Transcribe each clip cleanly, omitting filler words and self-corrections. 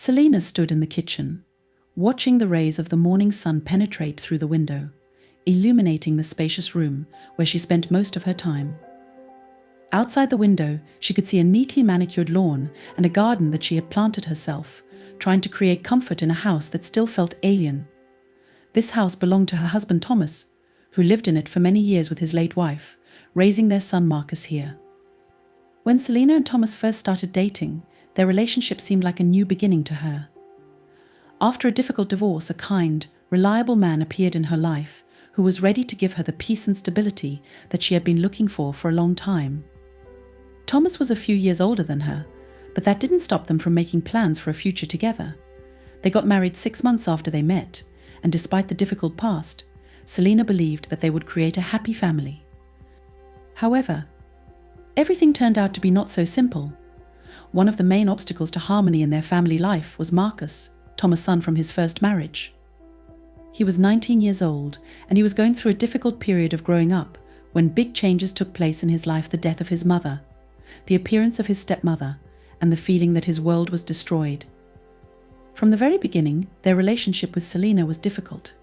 Selina stood in the kitchen, watching the rays of the morning sun penetrate through the window, illuminating the spacious room where she spent most of her time. Outside the window, she could see a neatly manicured lawn and a garden that she had planted herself, trying to create comfort in a house that still felt alien. This house belonged to her husband Thomas, who lived in it for many years with his late wife, raising their son Marcus here. When Selina and Thomas first started dating, their relationship seemed like a new beginning to her. After a difficult divorce, a kind, reliable man appeared in her life, who was ready to give her the peace and stability that she had been looking for a long time. Thomas was a few years older than her, but that didn't stop them from making plans for a future together. They got married 6 months after they met, and despite the difficult past, Selina believed that they would create a happy family. However, everything turned out to be not so simple. One of the main obstacles to harmony in their family life was Marcus, Thomas' son from his first marriage. He was 19 years old, and he was going through a difficult period of growing up when big changes took place in his life: the death of his mother, the appearance of his stepmother, and the feeling that his world was destroyed. From the very beginning, their relationship with Selina was difficult.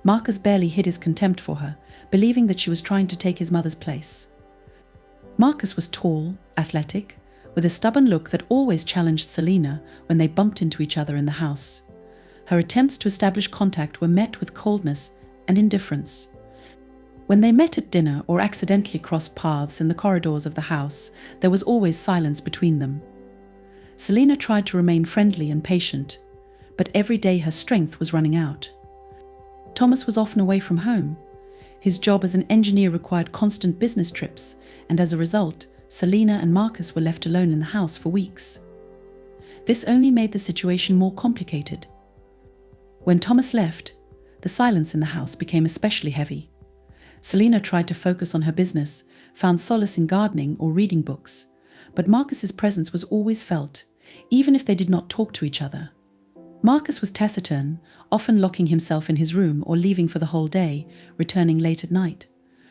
Marcus barely hid his contempt for her, believing that she was trying to take his mother's place. Marcus was tall, athletic, with a stubborn look that always challenged Selina when they bumped into each other in the house. Her attempts to establish contact were met with coldness and indifference. When they met at dinner or accidentally crossed paths in the corridors of the house, there was always silence between them. Selina tried to remain friendly and patient, but every day her strength was running out. Thomas was often away from home. His job as an engineer required constant business trips, and as a result, Selina and Marcus were left alone in the house for weeks. This only made the situation more complicated. When Thomas left, the silence in the house became especially heavy. Selina tried to focus on her business, found solace in gardening or reading books, but Marcus's presence was always felt, even if they did not talk to each other. Marcus was taciturn, often locking himself in his room or leaving for the whole day, returning late at night.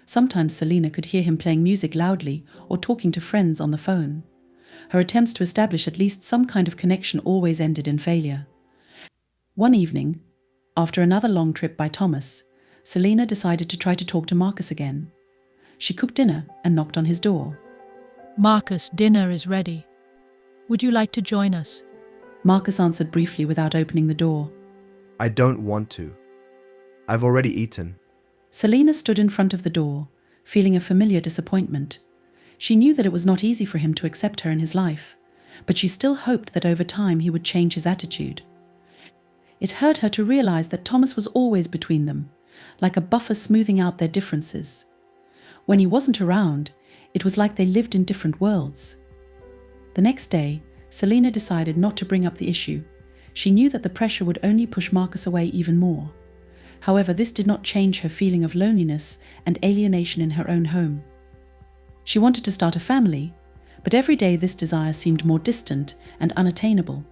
Sometimes Selina could hear him playing music loudly or talking to friends on the phone. Her attempts to establish at least some kind of connection always ended in failure. One evening, after another long trip by Thomas, Selina decided to try to talk to Marcus again. She cooked dinner and knocked on his door. "Marcus, dinner is ready. Would you like to join us?" Marcus answered briefly without opening the door. I don't want to. I've already eaten. Selina stood in front of the door, feeling a familiar disappointment. She knew that it was not easy for him to accept her in his life, but she still hoped that over time he would change his attitude. It hurt her to realize that Thomas was always between them, like a buffer smoothing out their differences. When he wasn't around, it was like they lived in different worlds. The next day, Selina decided not to bring up the issue. She knew that the pressure would only push Marcus away even more. However, this did not change her feeling of loneliness and alienation in her own home. She wanted to start a family, but every day this desire seemed more distant and unattainable.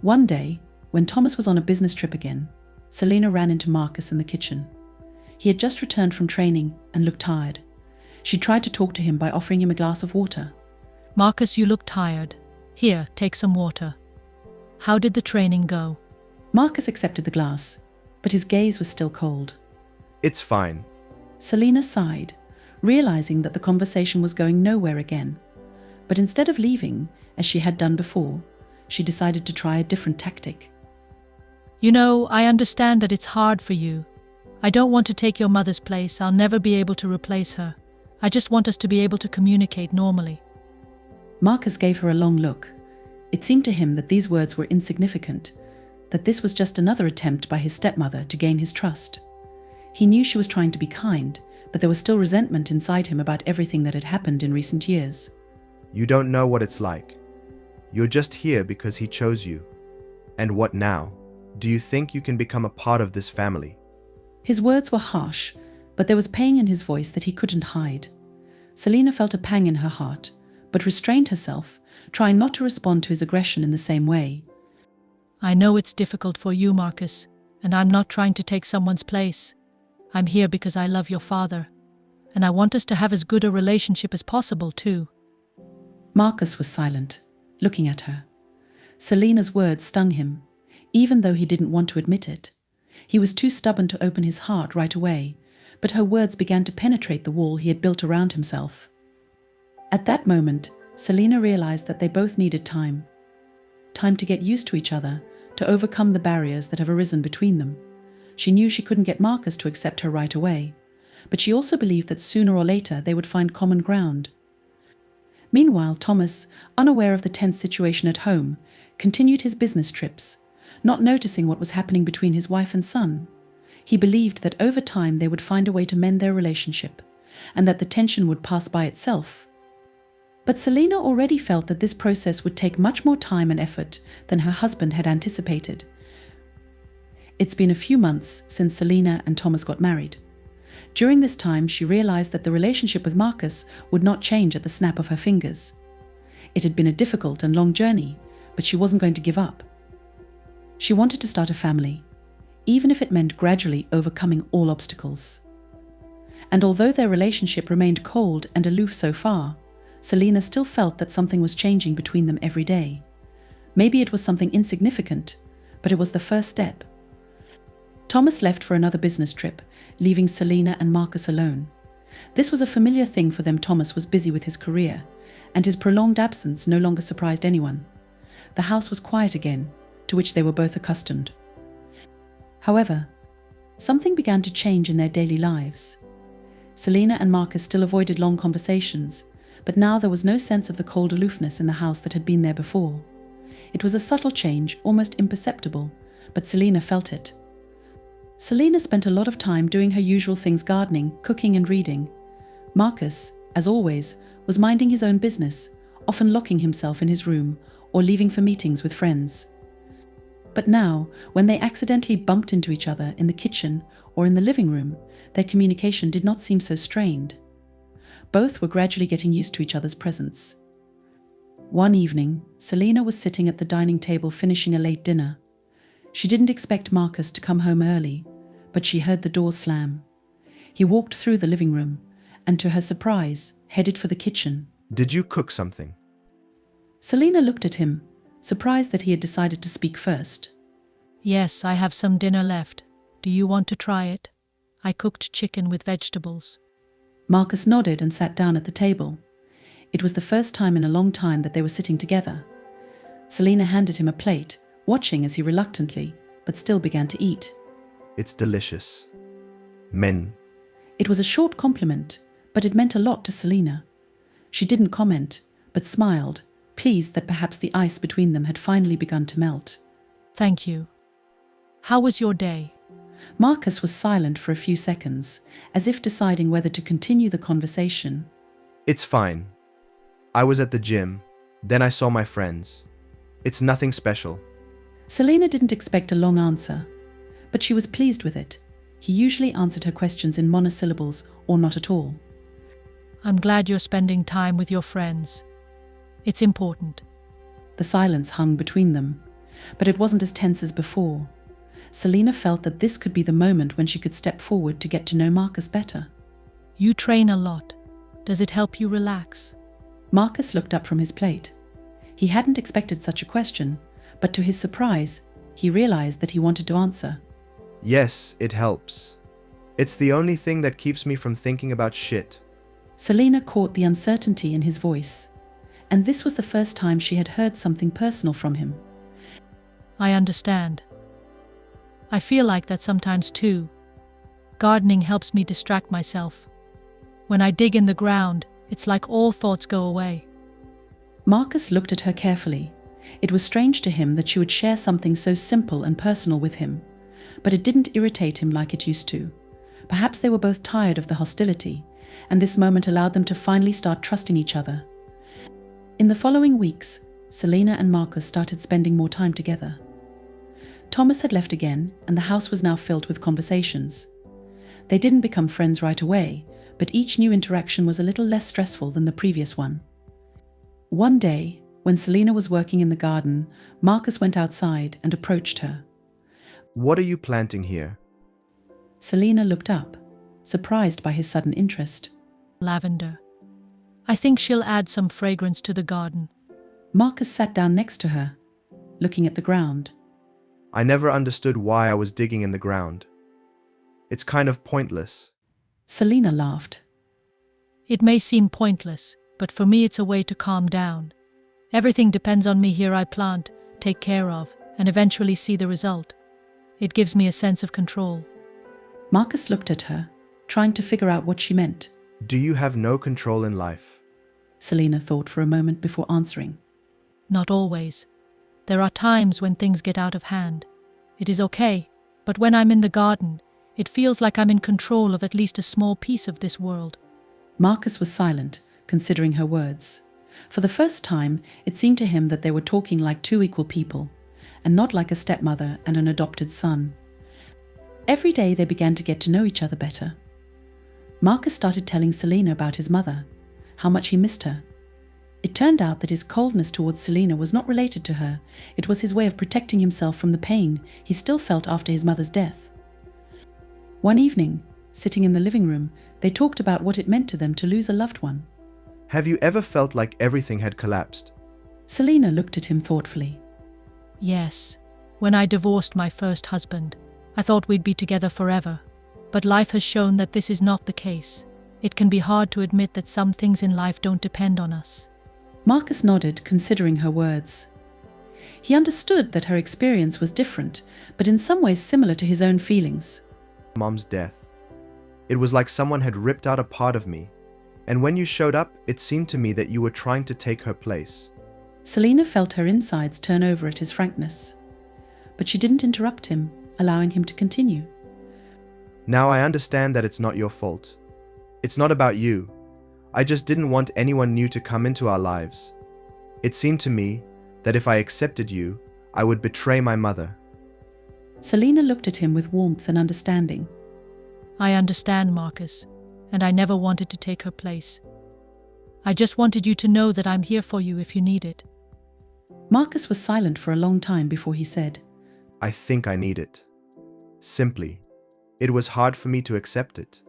One day, when Thomas was on a business trip again, Selina ran into Marcus in the kitchen. He had just returned from training and looked tired. She tried to talk to him by offering him a glass of water. "Marcus, you look tired. Here, take some water. How did the training go?" Marcus accepted the glass, but his gaze was still cold. It's fine. Selina sighed, realizing that the conversation was going nowhere again. But instead of leaving, as she had done before, she decided to try a different tactic. "You know, I understand that it's hard for you. I don't want to take your mother's place. I'll never be able to replace her. I just want us to be able to communicate normally." Marcus gave her a long look. It seemed to him that these words were insignificant, that this was just another attempt by his stepmother to gain his trust. He knew she was trying to be kind, but there was still resentment inside him about everything that had happened in recent years. You don't know what it's like. You're just here because he chose you. And what now? Do you think you can become a part of this family? His words were harsh, but there was pain in his voice that he couldn't hide. Selina felt a pang in her heart, but restrained herself, trying not to respond to his aggression in the same way. "I know it's difficult for you, Marcus, and I'm not trying to take someone's place. I'm here because I love your father, and I want us to have as good a relationship as possible, too." Marcus was silent, looking at her. Selina's words stung him, even though he didn't want to admit it. He was too stubborn to open his heart right away, but her words began to penetrate the wall he had built around himself. At that moment, Selina realized that they both needed time. Time to get used to each other, to overcome the barriers that have arisen between them. She knew she couldn't get Marcus to accept her right away, but she also believed that sooner or later they would find common ground. Meanwhile, Thomas, unaware of the tense situation at home, continued his business trips, not noticing what was happening between his wife and son. He believed that over time they would find a way to mend their relationship, and that the tension would pass by itself. But Selina already felt that this process would take much more time and effort than her husband had anticipated. It's been a few months since Selina and Thomas got married. During this time, she realized that the relationship with Marcus would not change at the snap of her fingers. It had been a difficult and long journey, but she wasn't going to give up. She wanted to start a family, even if it meant gradually overcoming all obstacles. And although their relationship remained cold and aloof so far, Selina still felt that something was changing between them every day. Maybe it was something insignificant, but it was the first step. Thomas left for another business trip, leaving Selina and Marcus alone. This was a familiar thing for them. Thomas was busy with his career, and his prolonged absence no longer surprised anyone. The house was quiet again, to which they were both accustomed. However, something began to change in their daily lives. Selina and Marcus still avoided long conversations, but now there was no sense of the cold aloofness in the house that had been there before. It was a subtle change, almost imperceptible, but Selina felt it. Selina spent a lot of time doing her usual things: gardening, cooking and reading. Marcus, as always, was minding his own business, often locking himself in his room or leaving for meetings with friends. But now, when they accidentally bumped into each other in the kitchen or in the living room, their communication did not seem so strained. Both were gradually getting used to each other's presence. One evening, Selina was sitting at the dining table finishing a late dinner. She didn't expect Marcus to come home early, but she heard the door slam. He walked through the living room and, to her surprise, headed for the kitchen. Did you cook something? Selina looked at him, surprised that he had decided to speak first. Yes, I have some dinner left. Do you want to try it? I cooked chicken with vegetables. Marcus nodded and sat down at the table. It was the first time in a long time that they were sitting together. Selina handed him a plate, watching as he reluctantly, but still began to eat. It's delicious. Men. It was a short compliment, but it meant a lot to Selina. She didn't comment, but smiled, pleased that perhaps the ice between them had finally begun to melt. Thank you. How was your day? Marcus was silent for a few seconds, as if deciding whether to continue the conversation. It's fine. I was at the gym, then I saw my friends. It's nothing special. Selina didn't expect a long answer, but she was pleased with it. He usually answered her questions in monosyllables or not at all. I'm glad you're spending time with your friends. It's important. The silence hung between them, but it wasn't as tense as before. Selina felt that this could be the moment when she could step forward to get to know Marcus better. You train a lot. Does it help you relax? Marcus looked up from his plate. He hadn't expected such a question, but to his surprise, he realized that he wanted to answer. Yes, it helps. It's the only thing that keeps me from thinking about shit. Selina caught the uncertainty in his voice, and this was the first time she had heard something personal from him. I understand. I feel like that sometimes too. Gardening helps me distract myself. When I dig in the ground, it's like all thoughts go away. Marcus looked at her carefully. It was strange to him that she would share something so simple and personal with him, but it didn't irritate him like it used to. Perhaps they were both tired of the hostility, and this moment allowed them to finally start trusting each other. In the following weeks, Selina and Marcus started spending more time together. Thomas had left again, and the house was now filled with conversations. They didn't become friends right away, but each new interaction was a little less stressful than the previous one. One day, when Selina was working in the garden, Marcus went outside and approached her. What are you planting here? Selina looked up, surprised by his sudden interest. Lavender. I think she'll add some fragrance to the garden. Marcus sat down next to her, looking at the ground. I never understood why I was digging in the ground. It's kind of pointless. Selina laughed. It may seem pointless, but for me it's a way to calm down. Everything depends on me here. I plant, take care of, and eventually see the result. It gives me a sense of control. Marcus looked at her, trying to figure out what she meant. Do you have no control in life? Selina thought for a moment before answering. Not always. There are times when things get out of hand. It is okay, but when I'm in the garden, it feels like I'm in control of at least a small piece of this world. Marcus was silent, considering her words. For the first time, it seemed to him that they were talking like two equal people, and not like a stepmother and an adopted son. Every day they began to get to know each other better. Marcus started telling Selina about his mother, how much he missed her. It turned out that his coldness towards Selina was not related to her. It was his way of protecting himself from the pain he still felt after his mother's death. One evening, sitting in the living room, they talked about what it meant to them to lose a loved one. Have you ever felt like everything had collapsed? Selina looked at him thoughtfully. Yes. When I divorced my first husband, I thought we'd be together forever. But life has shown that this is not the case. It can be hard to admit that some things in life don't depend on us. Marcus nodded, considering her words. He understood that her experience was different, but in some ways similar to his own feelings. Mom's death. It was like someone had ripped out a part of me. And when you showed up, it seemed to me that you were trying to take her place. Selina felt her insides turn over at his frankness. But she didn't interrupt him, allowing him to continue. Now I understand that it's not your fault. It's not about you. I just didn't want anyone new to come into our lives. It seemed to me that if I accepted you, I would betray my mother. Selina looked at him with warmth and understanding. I understand, Marcus, and I never wanted to take her place. I just wanted you to know that I'm here for you if you need it. Marcus was silent for a long time before he said, I think I need it. Simply, it was hard for me to accept it.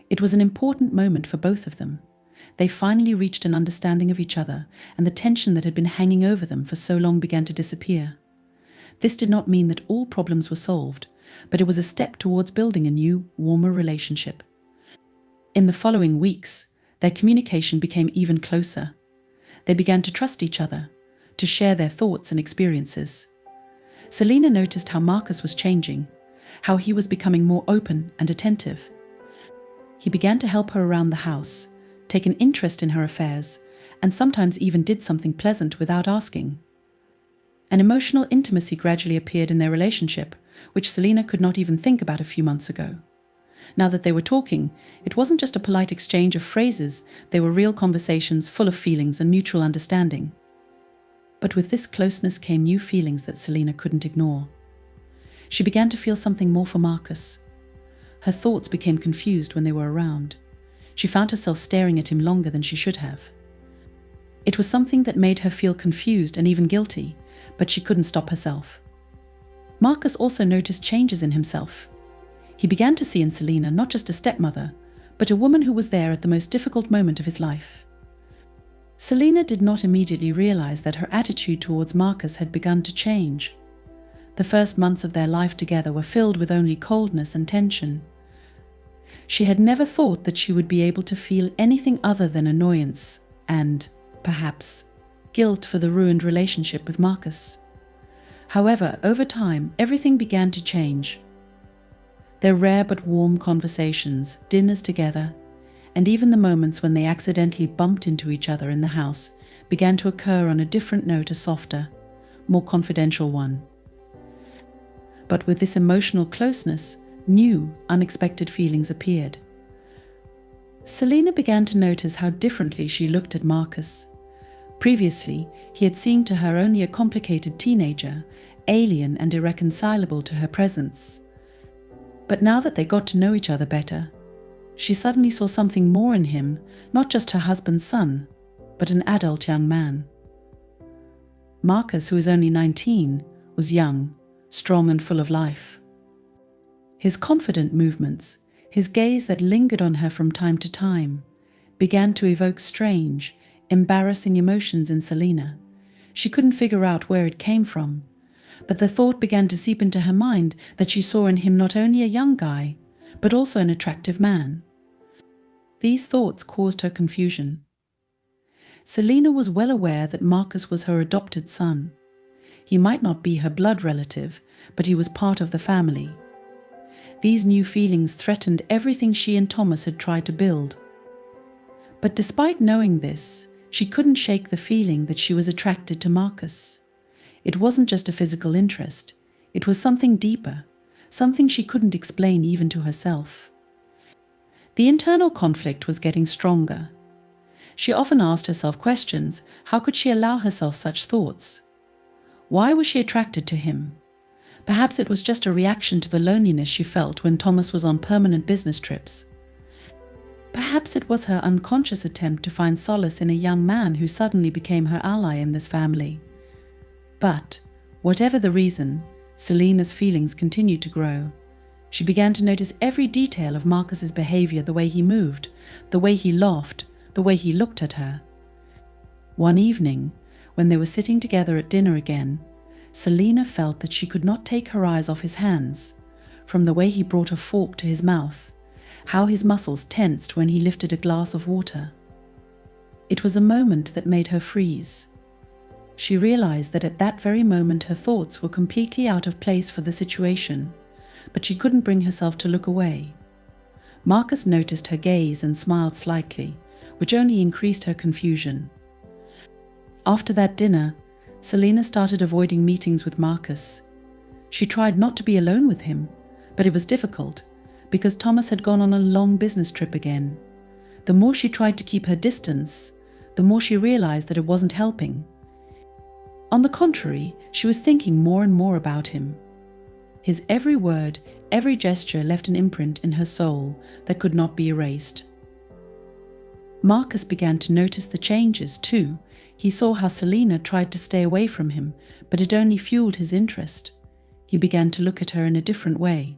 It was an important moment for both of them. They finally reached an understanding of each other, and the tension that had been hanging over them for so long began to disappear. This did not mean that all problems were solved, but it was a step towards building a new, warmer relationship. In the following weeks, their communication became even closer. They began to trust each other, to share their thoughts and experiences. Selina noticed how Marcus was changing, how he was becoming more open and attentive. He began to help her around the house, take an interest in her affairs, and sometimes even did something pleasant without asking. An emotional intimacy gradually appeared in their relationship, which Selina could not even think about a few months ago. Now that they were talking, it wasn't just a polite exchange of phrases, they were real conversations full of feelings and mutual understanding. But with this closeness came new feelings that Selina couldn't ignore. She began to feel something more for Marcus. Her thoughts became confused when they were around. She found herself staring at him longer than she should have. It was something that made her feel confused and even guilty, but she couldn't stop herself. Marcus also noticed changes in himself. He began to see in Selina not just a stepmother, but a woman who was there at the most difficult moment of his life. Selina did not immediately realize that her attitude towards Marcus had begun to change. The first months of their life together were filled with only coldness and tension. She had never thought that she would be able to feel anything other than annoyance and, perhaps, guilt for the ruined relationship with Marcus. However, over time, everything began to change. Their rare but warm conversations, dinners together, and even the moments when they accidentally bumped into each other in the house began to occur on a different note, a softer, more confidential one. But with this emotional closeness, new, unexpected feelings appeared. Selina began to notice how differently she looked at Marcus. Previously, he had seemed to her only a complicated teenager, alien and irreconcilable to her presence. But now that they got to know each other better, she suddenly saw something more in him, not just her husband's son, but an adult young man. Marcus, who was only 19, was young, strong and full of life. His confident movements, his gaze that lingered on her from time to time, began to evoke strange, embarrassing emotions in Selina. She couldn't figure out where it came from, but the thought began to seep into her mind that she saw in him not only a young guy, but also an attractive man. These thoughts caused her confusion. Selina was well aware that Marcus was her adopted son. He might not be her blood relative, but he was part of the family. These new feelings threatened everything she and Thomas had tried to build. But despite knowing this, she couldn't shake the feeling that she was attracted to Marcus. It wasn't just a physical interest, it was something deeper, something she couldn't explain even to herself. The internal conflict was getting stronger. She often asked herself questions. How could she allow herself such thoughts? Why was she attracted to him? Perhaps it was just a reaction to the loneliness she felt when Thomas was on permanent business trips. Perhaps it was her unconscious attempt to find solace in a young man who suddenly became her ally in this family. But, whatever the reason, Selina's feelings continued to grow. She began to notice every detail of Marcus's behavior, the way he moved, the way he laughed, the way he looked at her. One evening, when they were sitting together at dinner again, Selina felt that she could not take her eyes off his hands, from the way he brought a fork to his mouth, how his muscles tensed when he lifted a glass of water. It was a moment that made her freeze. She realized that at that very moment her thoughts were completely out of place for the situation, but she couldn't bring herself to look away. Marcus noticed her gaze and smiled slightly, which only increased her confusion. After that dinner, Selina started avoiding meetings with Marcus. She tried not to be alone with him, but it was difficult, because Thomas had gone on a long business trip again. The more she tried to keep her distance, the more she realized that it wasn't helping. On the contrary, she was thinking more and more about him. His every word, every gesture left an imprint in her soul that could not be erased. Marcus began to notice the changes too. He saw how Selina tried to stay away from him, but it only fueled his interest. He began to look at her in a different way.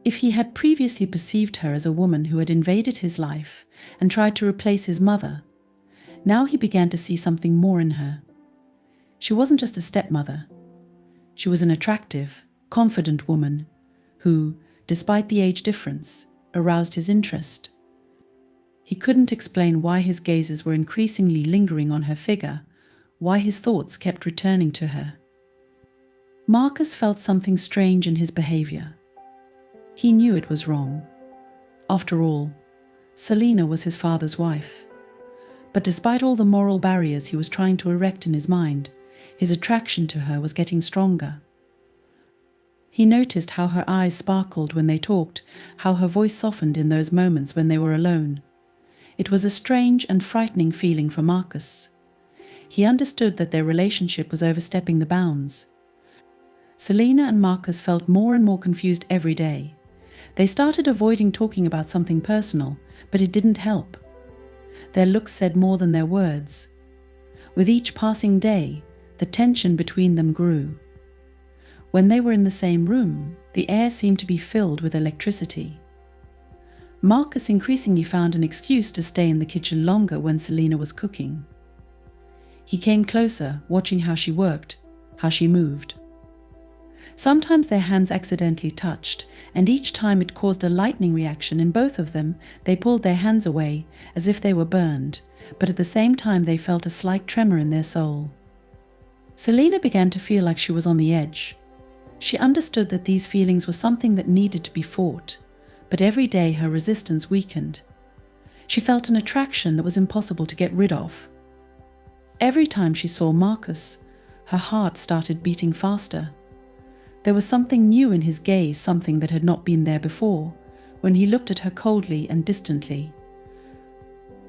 If he had previously perceived her as a woman who had invaded his life and tried to replace his mother, now he began to see something more in her. She wasn't just a stepmother. She was an attractive, confident woman who, despite the age difference, aroused his interest. He couldn't explain why his gazes were increasingly lingering on her figure, why his thoughts kept returning to her. Marcus felt something strange in his behavior. He knew it was wrong. After all, Selina was his father's wife. But despite all the moral barriers he was trying to erect in his mind, his attraction to her was getting stronger. He noticed how her eyes sparkled when they talked, how her voice softened in those moments when they were alone. It was a strange and frightening feeling for Marcus. He understood that their relationship was overstepping the bounds. Selina and Marcus felt more and more confused every day. They started avoiding talking about something personal, but it didn't help. Their looks said more than their words. With each passing day, the tension between them grew. When they were in the same room, the air seemed to be filled with electricity. Marcus increasingly found an excuse to stay in the kitchen longer when Selina was cooking. He came closer, watching how she worked, how she moved. Sometimes their hands accidentally touched, and each time it caused a lightning reaction in both of them. They pulled their hands away, as if they were burned, but at the same time they felt a slight tremor in their soul. Selina began to feel like she was on the edge. She understood that these feelings were something that needed to be fought, but every day her resistance weakened. She felt an attraction that was impossible to get rid of. Every time she saw Marcus, her heart started beating faster. There was something new in his gaze, something that had not been there before, when he looked at her coldly and distantly.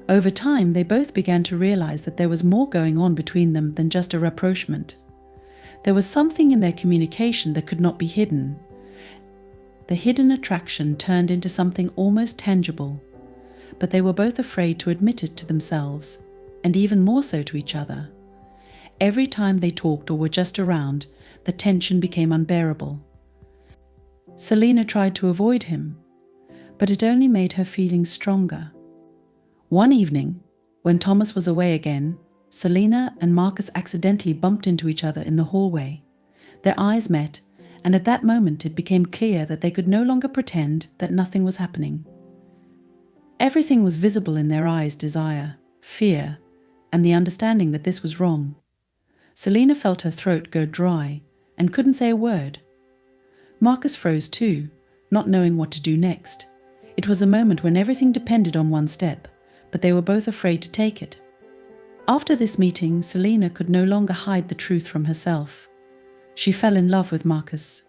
Over time, they both began to realize that there was more going on between them than just a rapprochement. There was something in their communication that could not be hidden. The hidden attraction turned into something almost tangible, but they were both afraid to admit it to themselves, and even more so to each other. Every time they talked or were just around, the tension became unbearable. Selina tried to avoid him, but it only made her feelings stronger. One evening, when Thomas was away again, Selina and Marcus accidentally bumped into each other in the hallway. Their eyes met, and at that moment it became clear that they could no longer pretend that nothing was happening. Everything was visible in their eyes: desire, fear, and the understanding that this was wrong. Selina felt her throat go dry and couldn't say a word. Marcus froze too, not knowing what to do next. It was a moment when everything depended on one step, but they were both afraid to take it. After this meeting, Selina could no longer hide the truth from herself. She fell in love with Marcus.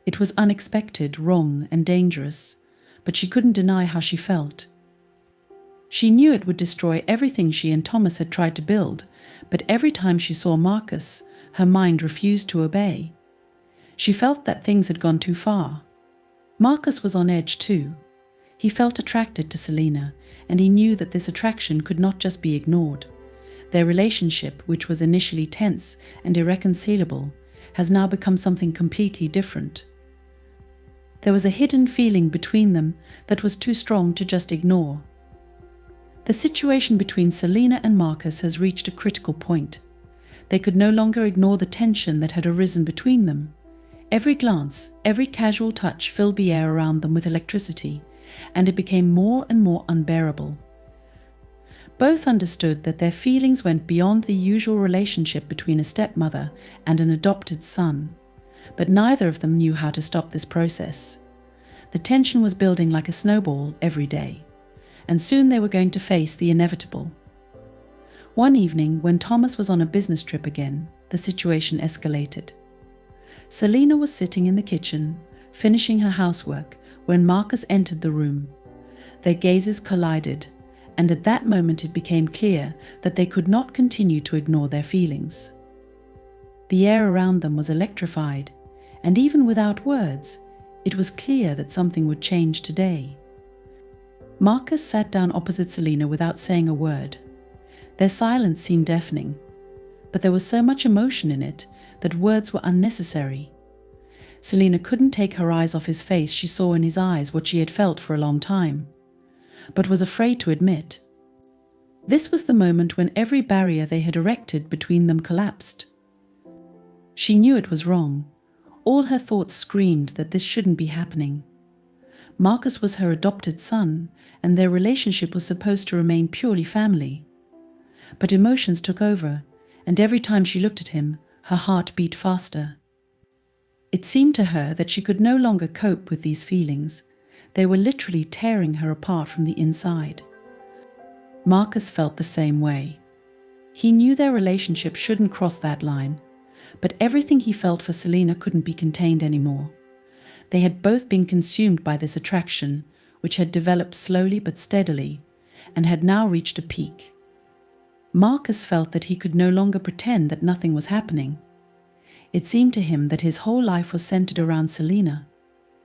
It was unexpected, wrong, and dangerous, but she couldn't deny how she felt. She knew it would destroy everything she and Thomas had tried to build, but every time she saw Marcus, her mind refused to obey. She felt that things had gone too far. Marcus was on edge too. He felt attracted to Selina, and he knew that this attraction could not just be ignored. Their relationship, which was initially tense and irreconcilable, has now become something completely different. There was a hidden feeling between them that was too strong to just ignore. The situation between Selina and Marcus has reached a critical point. They could no longer ignore the tension that had arisen between them. Every glance, every casual touch filled the air around them with electricity, and it became more and more unbearable. Both understood that their feelings went beyond the usual relationship between a stepmother and an adopted son, but neither of them knew how to stop this process. The tension was building like a snowball every day, and soon they were going to face the inevitable. One evening, when Thomas was on a business trip again, the situation escalated. Selina was sitting in the kitchen, finishing her housework, when Marcus entered the room. Their gazes collided, and at that moment it became clear that they could not continue to ignore their feelings. The air around them was electrified, and even without words, it was clear that something would change today. Marcus sat down opposite Selina without saying a word. Their silence seemed deafening, but there was so much emotion in it that words were unnecessary. Selina couldn't take her eyes off his face. She saw in his eyes what she had felt for a long time, but was afraid to admit. This was the moment when every barrier they had erected between them collapsed. She knew it was wrong. All her thoughts screamed that this shouldn't be happening. Marcus was her adopted son, and their relationship was supposed to remain purely family. But emotions took over, and every time she looked at him, her heart beat faster. It seemed to her that she could no longer cope with these feelings. They were literally tearing her apart from the inside. Marcus felt the same way. He knew their relationship shouldn't cross that line, but everything he felt for Selina couldn't be contained anymore. They had both been consumed by this attraction, which had developed slowly but steadily, and had now reached a peak. Marcus felt that he could no longer pretend that nothing was happening. It seemed to him that his whole life was centered around Selina.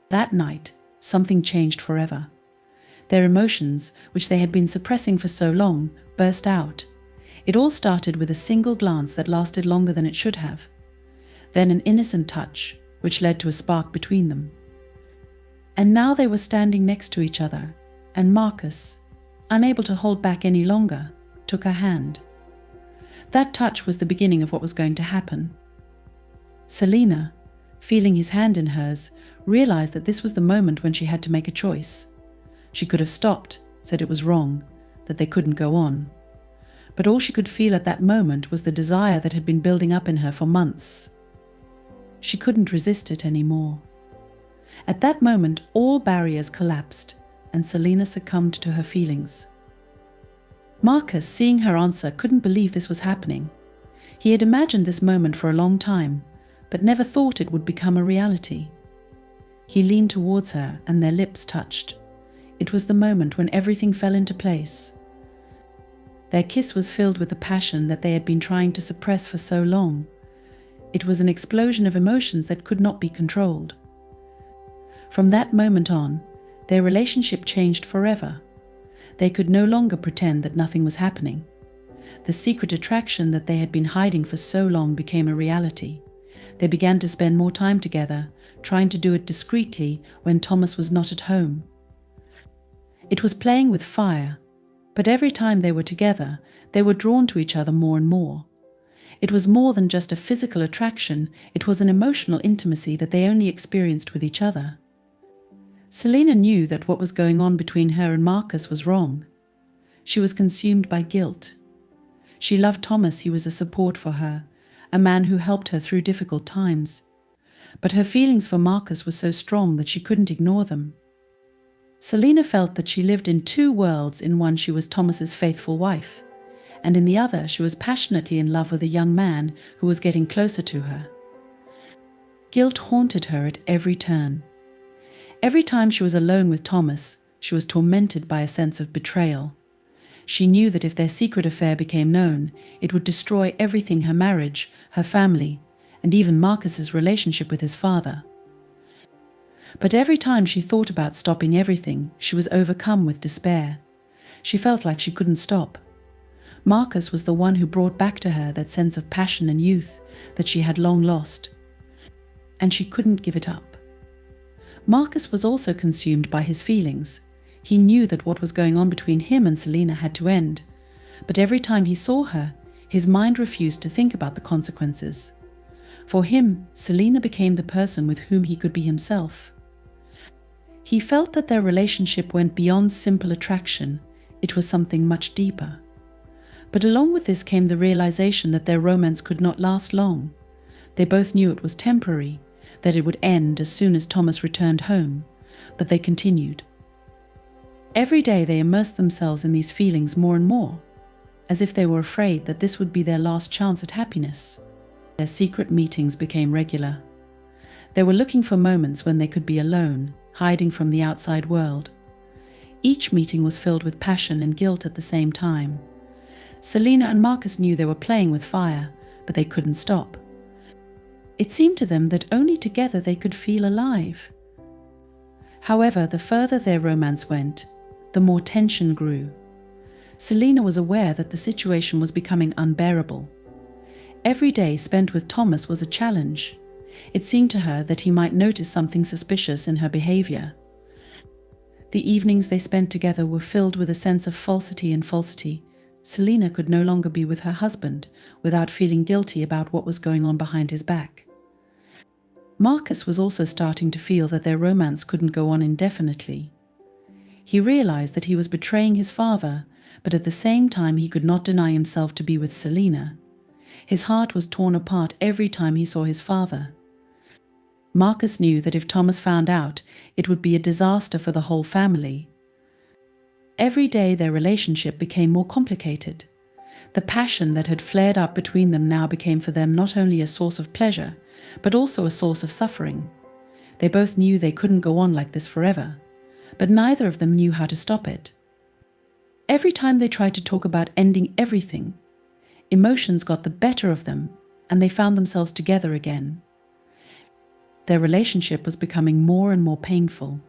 That night, something changed forever. Their emotions, which they had been suppressing for so long, burst out. It all started with a single glance that lasted longer than it should have. Then an innocent touch, which led to a spark between them. And now they were standing next to each other, and Marcus, unable to hold back any longer, took her hand. That touch was the beginning of what was going to happen. Selina, feeling his hand in hers, realized that this was the moment when she had to make a choice. She could have stopped, said it was wrong, that they couldn't go on. But all she could feel at that moment was the desire that had been building up in her for months. She couldn't resist it anymore. At that moment, all barriers collapsed, and Selina succumbed to her feelings. Marcus, seeing her answer, couldn't believe this was happening. He had imagined this moment for a long time, but never thought it would become a reality. He leaned towards her, and their lips touched. It was the moment when everything fell into place. Their kiss was filled with the passion that they had been trying to suppress for so long. It was an explosion of emotions that could not be controlled. From that moment on, their relationship changed forever. They could no longer pretend that nothing was happening. The secret attraction that they had been hiding for so long became a reality. They began to spend more time together, trying to do it discreetly when Thomas was not at home. It was playing with fire, but every time they were together, they were drawn to each other more and more. It was more than just a physical attraction, it was an emotional intimacy that they only experienced with each other. Selina knew that what was going on between her and Marcus was wrong. She was consumed by guilt. She loved Thomas, he was a support for her, a man who helped her through difficult times. But her feelings for Marcus were so strong that she couldn't ignore them. Selina felt that she lived in two worlds. In one she was Thomas's faithful wife, and in the other she was passionately in love with a young man who was getting closer to her. Guilt haunted her at every turn. Every time she was alone with Thomas, she was tormented by a sense of betrayal. She knew that if their secret affair became known, it would destroy everything: her marriage, her family, and even Marcus's relationship with his father. But every time she thought about stopping everything, she was overcome with despair. She felt like she couldn't stop. Marcus was the one who brought back to her that sense of passion and youth that she had long lost, and she couldn't give it up. Marcus was also consumed by his feelings. He knew that what was going on between him and Selina had to end, but every time he saw her, his mind refused to think about the consequences. For him, Selina became the person with whom he could be himself. He felt that their relationship went beyond simple attraction. It was something much deeper. But along with this came the realization that their romance could not last long. They both knew it was temporary, that it would end as soon as Thomas returned home, but they continued. Every day they immersed themselves in these feelings more and more, as if they were afraid that this would be their last chance at happiness. Their secret meetings became regular. They were looking for moments when they could be alone, hiding from the outside world. Each meeting was filled with passion and guilt at the same time. Selina and Marcus knew they were playing with fire, but they couldn't stop. It seemed to them that only together they could feel alive. However, the further their romance went, the more tension grew. Selina was aware that the situation was becoming unbearable. Every day spent with Thomas was a challenge. It seemed to her that he might notice something suspicious in her behavior. The evenings they spent together were filled with a sense of falsity. Selina could no longer be with her husband without feeling guilty about what was going on behind his back. Marcus was also starting to feel that their romance couldn't go on indefinitely. He realized that he was betraying his father, but at the same time he could not deny himself to be with Selina. His heart was torn apart every time he saw his father. Marcus knew that if Thomas found out, it would be a disaster for the whole family. Every day their relationship became more complicated. The passion that had flared up between them now became for them not only a source of pleasure, but also a source of suffering. They both knew they couldn't go on like this forever, but neither of them knew how to stop it. Every time they tried to talk about ending everything, emotions got the better of them, and they found themselves together again. Their relationship was becoming more and more painful.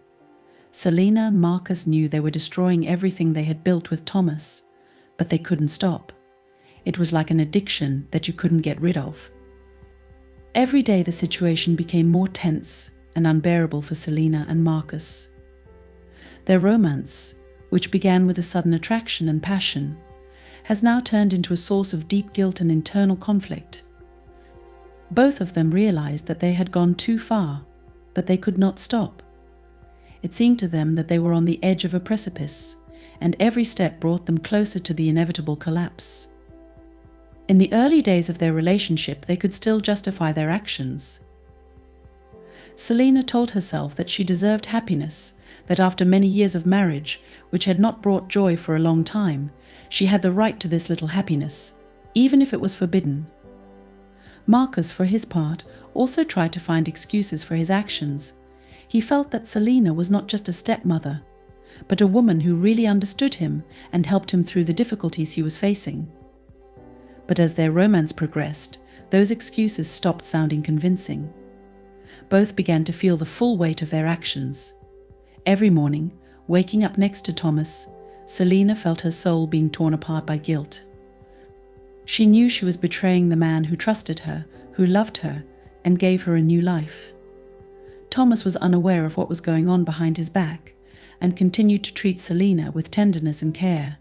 Selina and Marcus knew they were destroying everything they had built with Thomas, but they couldn't stop. It was like an addiction that you couldn't get rid of. Every day the situation became more tense and unbearable for Selina and Marcus. Their romance, which began with a sudden attraction and passion, has now turned into a source of deep guilt and internal conflict. Both of them realized that they had gone too far, but they could not stop. It seemed to them that they were on the edge of a precipice, and every step brought them closer to the inevitable collapse. In the early days of their relationship, they could still justify their actions. Selina told herself that she deserved happiness, that after many years of marriage, which had not brought joy for a long time, she had the right to this little happiness, even if it was forbidden. Marcus, for his part, also tried to find excuses for his actions. He felt that Selina was not just a stepmother, but a woman who really understood him and helped him through the difficulties he was facing. But as their romance progressed, those excuses stopped sounding convincing. Both began to feel the full weight of their actions. Every morning, waking up next to Thomas, Selina felt her soul being torn apart by guilt. She knew she was betraying the man who trusted her, who loved her, and gave her a new life. Thomas was unaware of what was going on behind his back, and continued to treat Selina with tenderness and care.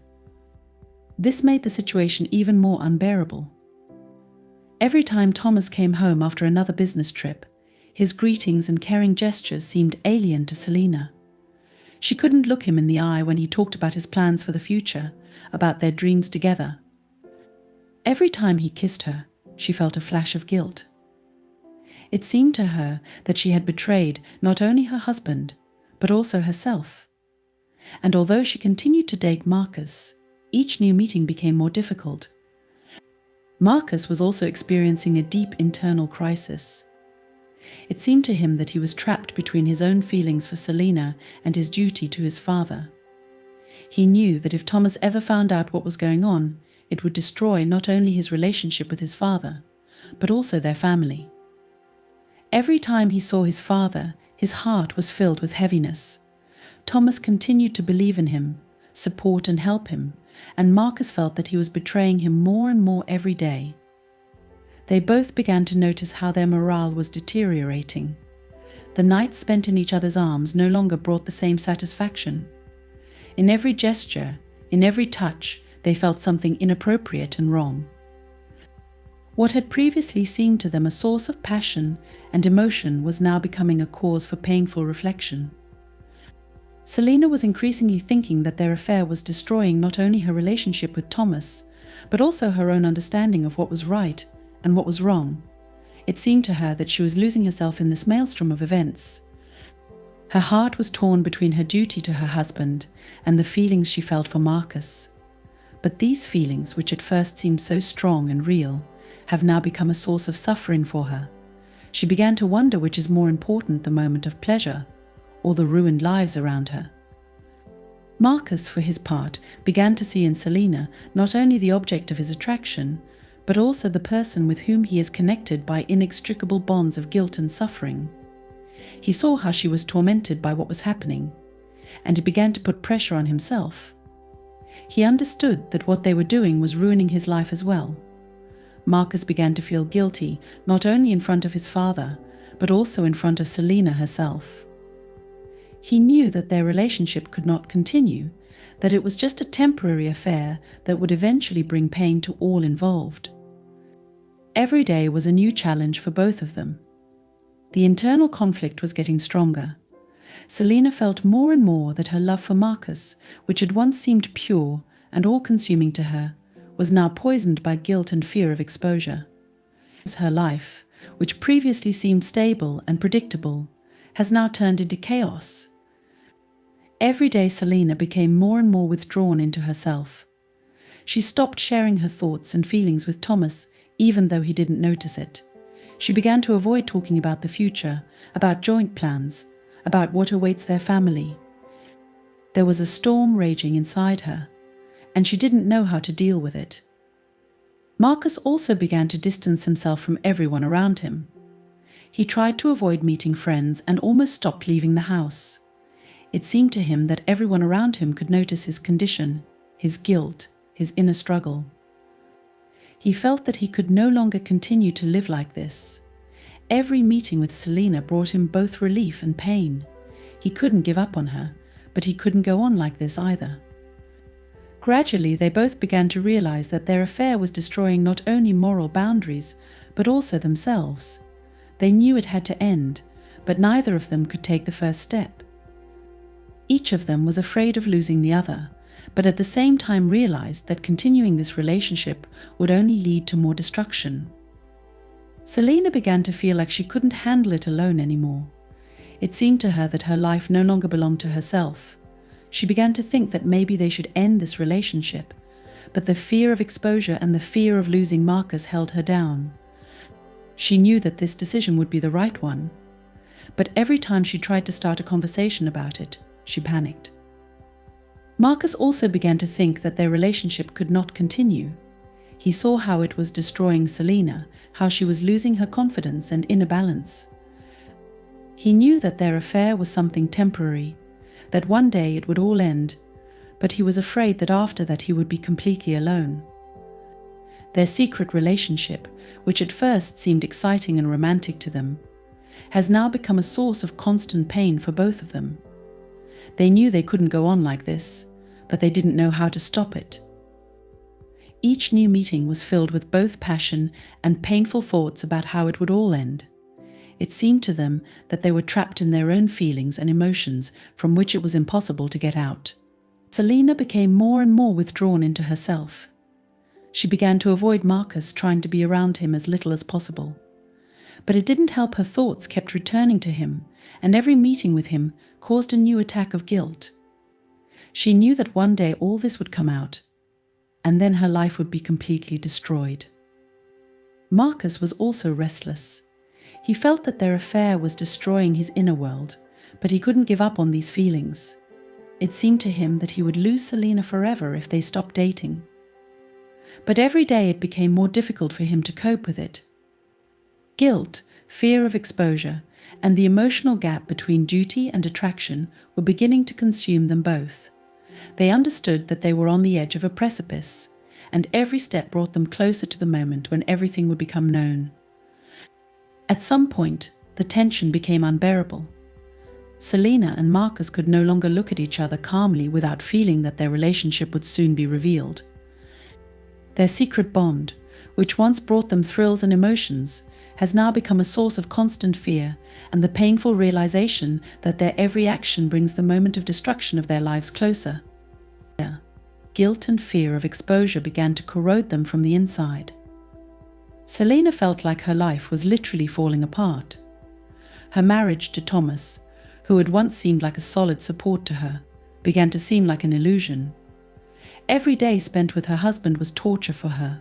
This made the situation even more unbearable. Every time Thomas came home after another business trip, his greetings and caring gestures seemed alien to Selina. She couldn't look him in the eye when he talked about his plans for the future, about their dreams together. Every time he kissed her, she felt a flash of guilt. It seemed to her that she had betrayed not only her husband, but also herself. And although she continued to date Marcus, each new meeting became more difficult. Marcus was also experiencing a deep internal crisis. It seemed to him that he was trapped between his own feelings for Selina and his duty to his father. He knew that if Thomas ever found out what was going on, it would destroy not only his relationship with his father, but also their family. Every time he saw his father, his heart was filled with heaviness. Thomas continued to believe in him, support and help him, and Marcus felt that he was betraying him more and more every day. They both began to notice how their morale was deteriorating. The nights spent in each other's arms no longer brought the same satisfaction. In every gesture, in every touch, they felt something inappropriate and wrong. What had previously seemed to them a source of passion and emotion was now becoming a cause for painful reflection. Selina was increasingly thinking that their affair was destroying not only her relationship with Thomas, but also her own understanding of what was right and what was wrong. It seemed to her that she was losing herself in this maelstrom of events. Her heart was torn between her duty to her husband and the feelings she felt for Marcus. But these feelings, which at first seemed so strong and real, have now become a source of suffering for her. She began to wonder which is more important, the moment of pleasure or the ruined lives around her. Marcus, for his part, began to see in Selina not only the object of his attraction, but also the person with whom he is connected by inextricable bonds of guilt and suffering. He saw how she was tormented by what was happening, and he began to put pressure on himself. He understood that what they were doing was ruining his life as well. Marcus began to feel guilty, not only in front of his father, but also in front of Selina herself. He knew that their relationship could not continue, that it was just a temporary affair that would eventually bring pain to all involved. Every day was a new challenge for both of them. The internal conflict was getting stronger. Selina felt more and more that her love for Marcus, which had once seemed pure and all-consuming to her, was now poisoned by guilt and fear of exposure. Her life, which previously seemed stable and predictable, has now turned into chaos. Every day Selina became more and more withdrawn into herself. She stopped sharing her thoughts and feelings with Thomas, even though he didn't notice it. She began to avoid talking about the future, about joint plans, about what awaits their family. There was a storm raging inside her, and she didn't know how to deal with it. Marcus also began to distance himself from everyone around him. He tried to avoid meeting friends and almost stopped leaving the house. It seemed to him that everyone around him could notice his condition, his guilt, his inner struggle. He felt that he could no longer continue to live like this. Every meeting with Selina brought him both relief and pain. He couldn't give up on her, but he couldn't go on like this either. Gradually, they both began to realize that their affair was destroying not only moral boundaries, but also themselves. They knew it had to end, but neither of them could take the first step. Each of them was afraid of losing the other, but at the same time realized that continuing this relationship would only lead to more destruction. Selina began to feel like she couldn't handle it alone anymore. It seemed to her that her life no longer belonged to herself. She began to think that maybe they should end this relationship, but the fear of exposure and the fear of losing Marcus held her down. She knew that this decision would be the right one, but every time she tried to start a conversation about it, she panicked. Marcus also began to think that their relationship could not continue. He saw how it was destroying Selina, how she was losing her confidence and inner balance. He knew that their affair was something temporary, that one day it would all end, but he was afraid that after that he would be completely alone. Their secret relationship, which at first seemed exciting and romantic to them, has now become a source of constant pain for both of them. They knew they couldn't go on like this, but they didn't know how to stop it. Each new meeting was filled with both passion and painful thoughts about how it would all end. It seemed to them that they were trapped in their own feelings and emotions from which it was impossible to get out. Selina became more and more withdrawn into herself. She began to avoid Marcus, trying to be around him as little as possible. But it didn't help. Her thoughts kept returning to him, and every meeting with him caused a new attack of guilt. She knew that one day all this would come out, and then her life would be completely destroyed. Marcus was also restless. He felt that their affair was destroying his inner world, but he couldn't give up on these feelings. It seemed to him that he would lose Selina forever if they stopped dating. But every day it became more difficult for him to cope with it. Guilt, fear of exposure, and the emotional gap between duty and attraction were beginning to consume them both. They understood that they were on the edge of a precipice, and every step brought them closer to the moment when everything would become known. At some point, the tension became unbearable. Selina and Marcus could no longer look at each other calmly without feeling that their relationship would soon be revealed. Their secret bond, which once brought them thrills and emotions, has now become a source of constant fear and the painful realization that their every action brings the moment of destruction of their lives closer. Guilt and fear of exposure began to corrode them from the inside. Selina felt like her life was literally falling apart. Her marriage to Thomas, who had once seemed like a solid support to her, began to seem like an illusion. Every day spent with her husband was torture for her.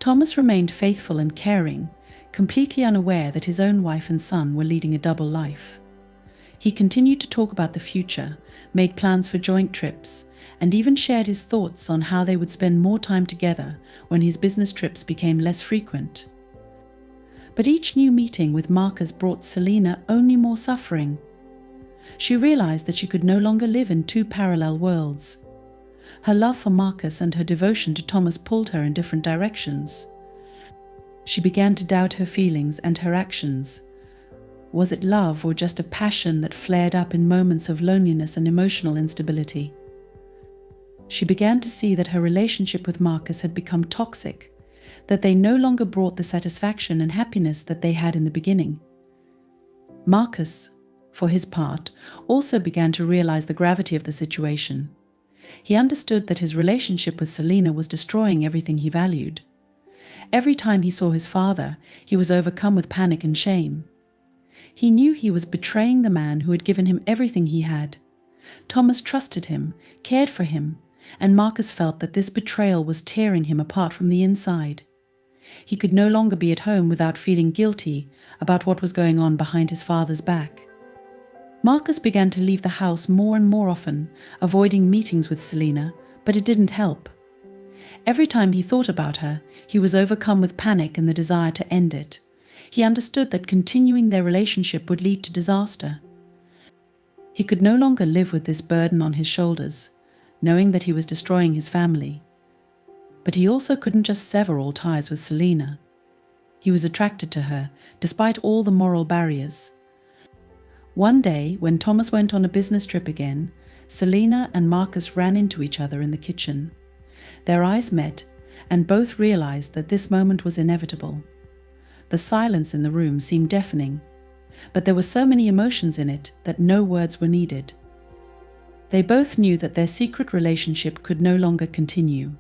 Thomas remained faithful and caring, completely unaware that his own wife and son were leading a double life. He continued to talk about the future, made plans for joint trips, and even shared his thoughts on how they would spend more time together when his business trips became less frequent. But each new meeting with Marcus brought Selina only more suffering. She realized that she could no longer live in two parallel worlds. Her love for Marcus and her devotion to Thomas pulled her in different directions. She began to doubt her feelings and her actions. Was it love or just a passion that flared up in moments of loneliness and emotional instability? She began to see that her relationship with Marcus had become toxic, that they no longer brought the satisfaction and happiness that they had in the beginning. Marcus, for his part, also began to realize the gravity of the situation. He understood that his relationship with Selina was destroying everything he valued. Every time he saw his father, he was overcome with panic and shame. He knew he was betraying the man who had given him everything he had. Thomas trusted him, cared for him, and Marcus felt that this betrayal was tearing him apart from the inside. He could no longer be at home without feeling guilty about what was going on behind his father's back. Marcus began to leave the house more and more often, avoiding meetings with Selina, but it didn't help. Every time he thought about her, he was overcome with panic and the desire to end it. He understood that continuing their relationship would lead to disaster. He could no longer live with this burden on his shoulders, knowing that he was destroying his family. But he also couldn't just sever all ties with Selina. He was attracted to her, despite all the moral barriers. One day, when Thomas went on a business trip again, Selina and Marcus ran into each other in the kitchen. Their eyes met, and both realized that this moment was inevitable. The silence in the room seemed deafening, but there were so many emotions in it that no words were needed. They both knew that their secret relationship could no longer continue.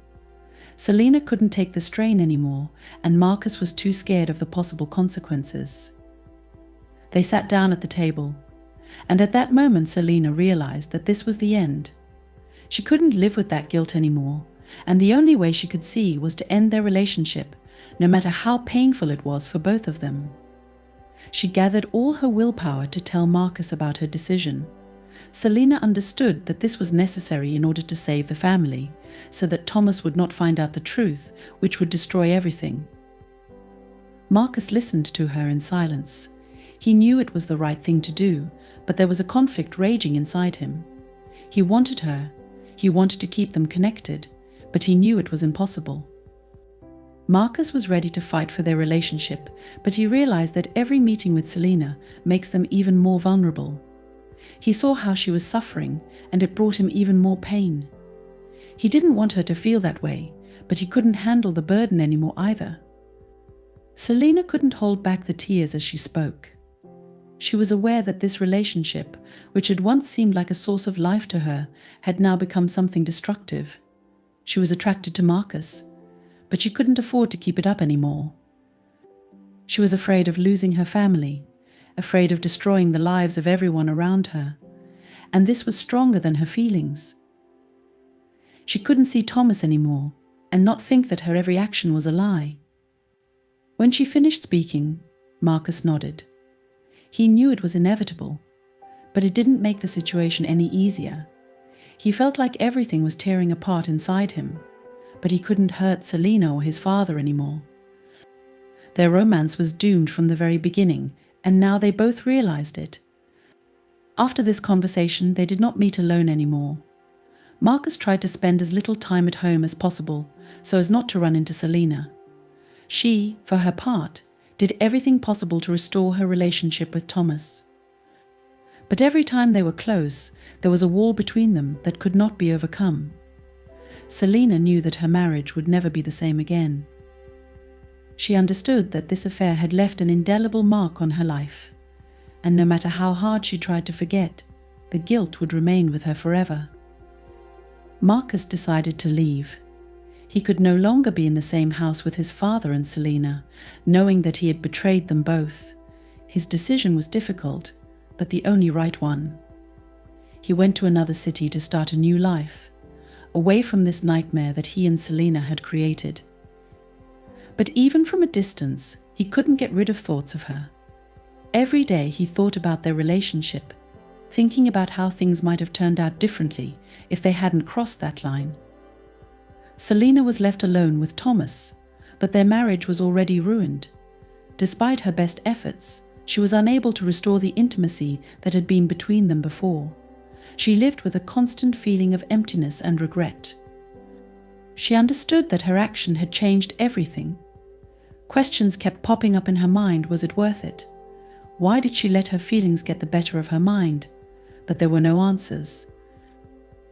Selina couldn't take the strain anymore, and Marcus was too scared of the possible consequences. They sat down at the table, and at that moment Selina realized that this was the end. She couldn't live with that guilt anymore, and the only way she could see was to end their relationship, no matter how painful it was for both of them. She gathered all her willpower to tell Marcus about her decision. Selina understood that this was necessary in order to save the family, so that Thomas would not find out the truth, which would destroy everything. Marcus listened to her in silence. He knew it was the right thing to do, but there was a conflict raging inside him. He wanted her. He wanted to keep them connected, but he knew it was impossible. Marcus was ready to fight for their relationship, but he realized that every meeting with Selina makes them even more vulnerable. He saw how she was suffering, and it brought him even more pain. He didn't want her to feel that way, but he couldn't handle the burden anymore either. Selina couldn't hold back the tears as she spoke. She was aware that this relationship, which had once seemed like a source of life to her, had now become something destructive. She was attracted to Marcus, but she couldn't afford to keep it up anymore. She was afraid of losing her family, afraid of destroying the lives of everyone around her, and this was stronger than her feelings. She couldn't see Thomas anymore and not think that her every action was a lie. When she finished speaking, Marcus nodded. He knew it was inevitable, but it didn't make the situation any easier. He felt like everything was tearing apart inside him, but he couldn't hurt Selina or his father anymore. Their romance was doomed from the very beginning, and now they both realized it. After this conversation, they did not meet alone anymore. Marcus tried to spend as little time at home as possible, so as not to run into Selina. She, for her part, did everything possible to restore her relationship with Thomas. But every time they were close, there was a wall between them that could not be overcome. Selina knew that her marriage would never be the same again. She understood that this affair had left an indelible mark on her life, and no matter how hard she tried to forget, the guilt would remain with her forever. Marcus decided to leave. He could no longer be in the same house with his father and Selina, knowing that he had betrayed them both. His decision was difficult, but the only right one. He went to another city to start a new life, away from this nightmare that he and Selina had created. But even from a distance, he couldn't get rid of thoughts of her. Every day he thought about their relationship, thinking about how things might have turned out differently if they hadn't crossed that line. Selina was left alone with Thomas, but their marriage was already ruined. Despite her best efforts, she was unable to restore the intimacy that had been between them before. She lived with a constant feeling of emptiness and regret. She understood that her action had changed everything. Questions kept popping up in her mind. Was it worth it? Why did she let her feelings get the better of her mind? But there were no answers.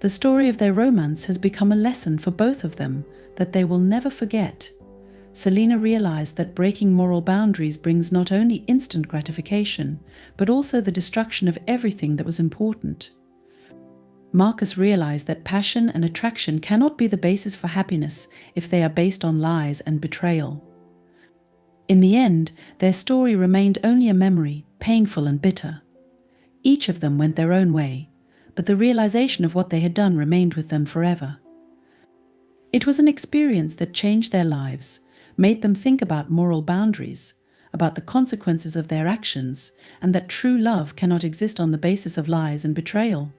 The story of their romance has become a lesson for both of them that they will never forget. Selina realized that breaking moral boundaries brings not only instant gratification, but also the destruction of everything that was important. Marcus realized that passion and attraction cannot be the basis for happiness if they are based on lies and betrayal. In the end, their story remained only a memory, painful and bitter. Each of them went their own way, but the realization of what they had done remained with them forever. It was an experience that changed their lives, made them think about moral boundaries, about the consequences of their actions, and that true love cannot exist on the basis of lies and betrayal.